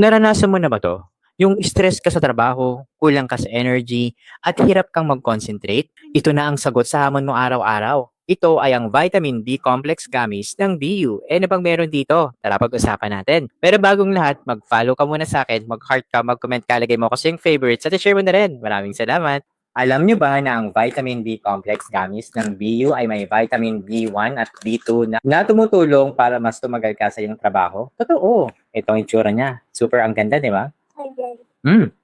Naranasan mo na ba 'to? Yung stress ka sa trabaho, kulang ka sa energy, at hirap kang mag-concentrate? Ito na ang sagot sa hamon mo araw-araw. Ito ay ang Vitamin B Complex Gummies ng BU. Ano bang meron dito? Tara pag-usapan natin. Pero bagong lahat, mag-follow ka muna sa akin, mag-heart ka, mag-comment ka, lagay mo kasi yung favorites at i-share mo na rin. Maraming salamat! Alam nyo ba na ang Vitamin B Complex Gummies ng BU ay may vitamin B1 at B2 na tumutulong para mas tumagal ka sa iyong trabaho? Totoo! Ito ang itsura niya. Super ang ganda, di ba? Mm.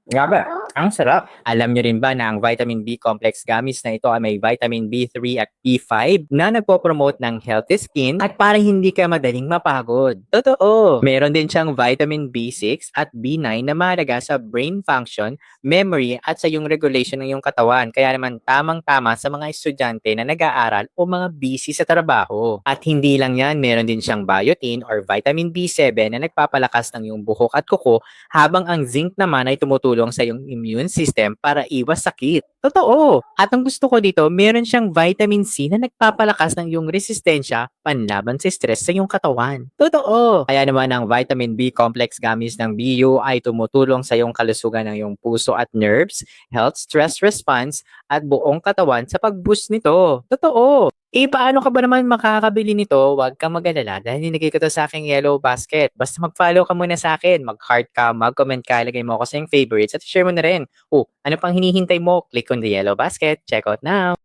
Grabe, ang sarap. Alam niyo rin ba na ang vitamin B complex gummies na ito ay may vitamin B3 at B5 na nagpo-promote ng healthy skin at para hindi ka madaling mapagod? Totoo! Meron din siyang vitamin B6 at B9 na mahalaga sa brain function, memory at sa yung regulation ng iyong katawan. Kaya naman tamang-tama sa mga estudyante na nag-aaral o mga busy sa trabaho. At hindi lang yan, meron din siyang biotin or vitamin B7 na nagpapalakas ng iyong buhok at kuko habang ang zinc naman ay tumutulong sa iyong immune system para iwas sakit. Totoo! At ang gusto ko dito, meron siyang vitamin C na nagpapalakas ng iyong resistensya panlaban sa stress sa iyong katawan. Totoo! Kaya naman ang vitamin B complex gummies ng BU ay tumutulong sa iyong kalusugan ng iyong puso at nerves, health stress response, at buong katawan sa pag-boost nito. Totoo! Paano ka ba naman makakabili nito? Huwag kang mag-alala dahil nilagay ko 'to sa aking yellow basket. Basta mag-follow ka muna sa akin, mag-heart ka, mag-comment ka, ilagay mo ako sa iyong favorites at share mo na rin. Oh, ano pang hinihintay mo? Click on the yellow basket. Check out now!